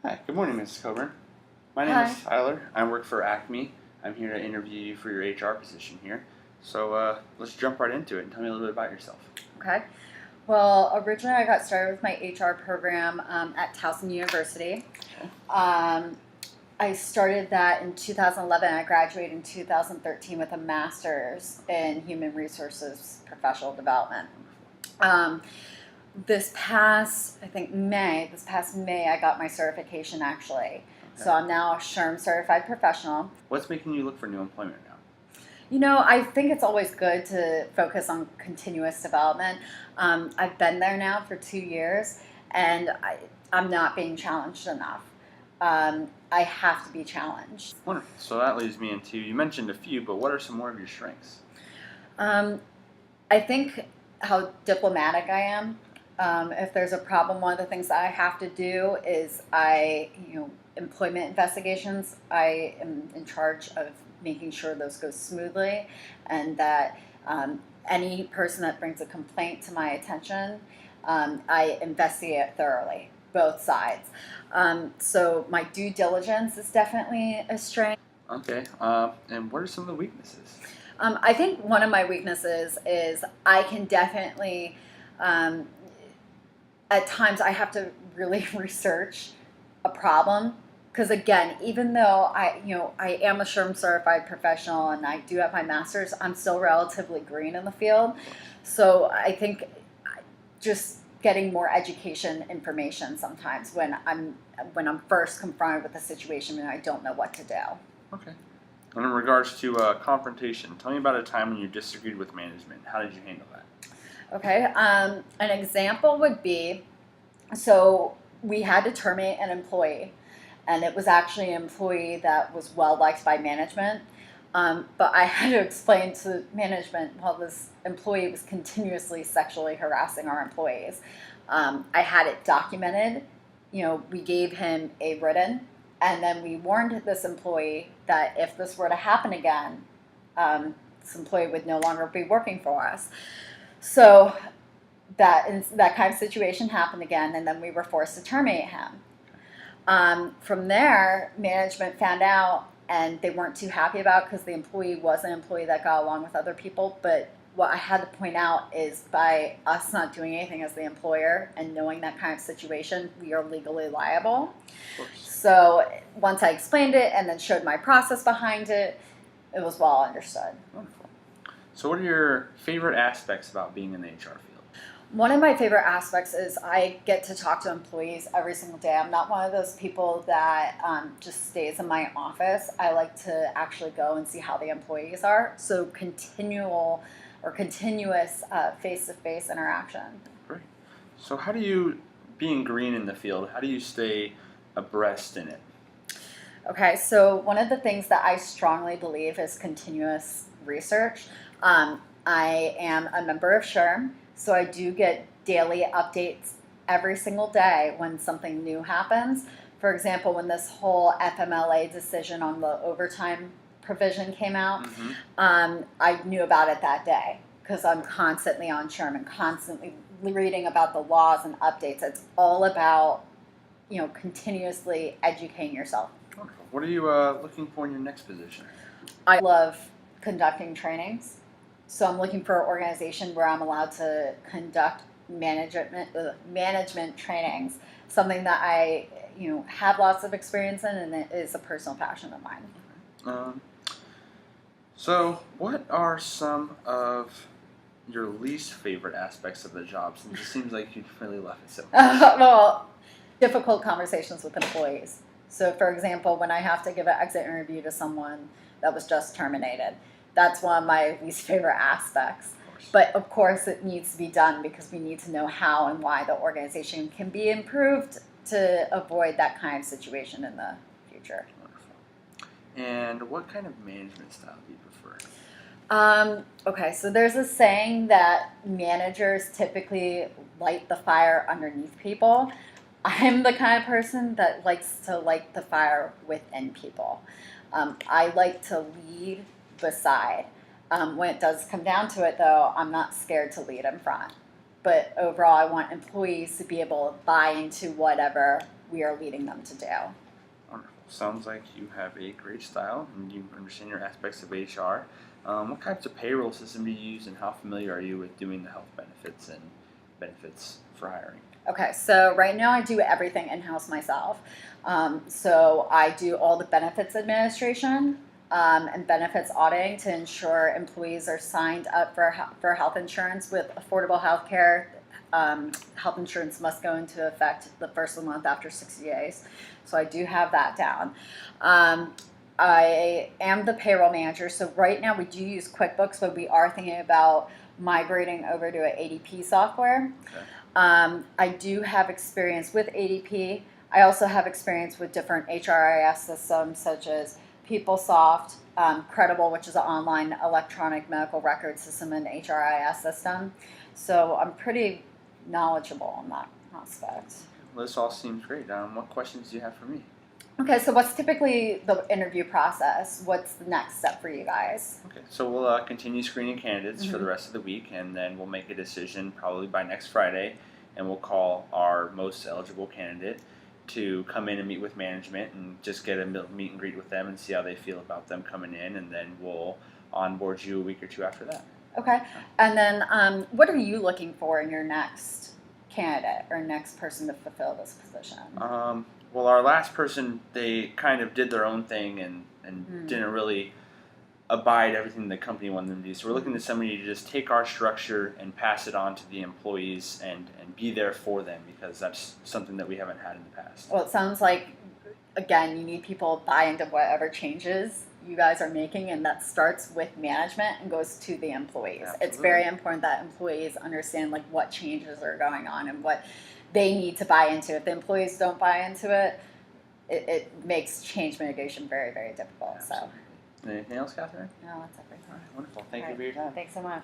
Hi, good morning, Mrs. Coburn. My name Hi. is Tyler. I work for Acme. I'm here to interview you for your HR position here. So let's jump right into it and tell me a little bit about yourself. Okay. Well, originally I got started with my HR program at Towson University. Okay. I started that in 2011. I graduated in 2013 with a master's in human resources professional development. This past May, I got my certification actually. Okay. So I'm now a SHRM certified professional. What's making you look for new employment now? You know, I think it's always good to focus on continuous development. I've been there now for 2 years, and I'm not being challenged enough. I have to be challenged. Wonderful. So that leads me into, you mentioned a few, but what are some more of your strengths? I think how diplomatic I am. If there's a problem, one of the things that I have to do is employment investigations. I am in charge of making sure those go smoothly, and that any person that brings a complaint to my attention, I investigate it thoroughly, both sides. So my due diligence is definitely a strength. Okay. And what are some of the weaknesses? I think one of my weaknesses is I can definitely, at times, I have to really research a problem. Because again, even though I am a SHRM certified professional and I do have my master's, I'm still relatively green in the field. So I think just getting more education information sometimes when I'm first confronted with a situation and I don't know what to do. Okay. And in regards to confrontation, tell me about a time when you disagreed with management. How did you handle that? Okay. An example would be, so we had to terminate an employee. And it was actually an employee that was well liked by management. But I had to explain to management, well, this employee was continuously sexually harassing our employees. I had it documented. We gave him a written, and then we warned this employee that if this were to happen again, this employee would no longer be working for us. So that kind of situation happened again, and then we were forced to terminate him. From there, management found out, and they weren't too happy about, because the employee was an employee that got along with other people. But what I had to point out is, by us not doing anything as the employer and knowing that kind of situation, we are legally liable. Of course. So once I explained it and then showed my process behind it, it was well understood. Wonderful. So what are your favorite aspects about being in the HR field? One of my favorite aspects is I get to talk to employees every single day. I'm not one of those people that just stays in my office. I like to actually go and see how the employees are. So continuous face-to-face interaction. Great. So how do you, being green in the field, how do you stay abreast in it? Okay, so one of the things that I strongly believe is continuous research. I am a member of SHRM. So I do get daily updates every single day when something new happens. For example, when this whole FMLA decision on the overtime provision came out, I knew about it that day because I'm constantly on SHRM and constantly reading about the laws and updates. It's all about, continuously educating yourself. Wonderful. What are you looking for in your next position? I love conducting trainings. So I'm looking for an organization where I'm allowed to conduct management trainings, something that I have lots of experience in, and it is a personal passion of mine. So what are some of your least favorite aspects of the job, since it seems like you really love it so much? Well, difficult conversations with employees. So for example, when I have to give an exit interview to someone that was just terminated, that's one of my least favorite aspects. But of course it needs to be done because we need to know how and why the organization can be improved to avoid that kind of situation in the future. Wonderful. And what kind of management style do you prefer? Okay, so there's a saying that managers typically light the fire underneath people. I'm the kind of person that likes to light the fire within people. I like to lead beside. When it does come down to it, though, I'm not scared to lead in front. But overall, I want employees to be able to buy into whatever we are leading them to do. Wonderful. Sounds like you have a great style and you understand your aspects of HR. What types of payroll system do you use, and how familiar are you with doing the health benefits and benefits for hiring? Okay, so right now I do everything in-house myself. So I do all the benefits administration and benefits auditing to ensure employees are signed up for health insurance with affordable health care. Health insurance must go into effect the first of the month after 60 days. So I do have that down. I am the payroll manager. So right now we do use QuickBooks, but we are thinking about migrating over to an ADP software. Okay. I do have experience with ADP. I also have experience with different HRIS systems such as PeopleSoft, Credible, which is an online electronic medical record system and HRIS system. So I'm pretty knowledgeable on that aspect. Well, this all seems great. What questions do you have for me? Okay, so what's typically the interview process? What's the next step for you guys? Okay, so we'll continue screening candidates for the rest of the week, and then we'll make a decision probably by next Friday, and we'll call our most eligible candidate to come in and meet with management and just get a meet and greet with them and see how they feel about them coming in, and then we'll onboard you a week or two after that. Okay, and then what are you looking for in your next candidate or next person to fulfill this position? Well, our last person, they kind of did their own thing and didn't really abide everything the company wanted them to do. So we're looking at somebody to just take our structure and pass it on to the employees and be there for them, because that's something that we haven't had in the past. Well, it sounds like, again, you need people to buy into whatever changes you guys are making, and that starts with management and goes to the employees. Absolutely. It's very important that employees understand like what changes are going on and what they need to buy into. If the employees don't buy into it, it makes change mitigation very, very difficult. Absolutely. Anything else, Catherine? So, no, that's everything. All right, wonderful. Thank All you right. for your time. Thanks so much.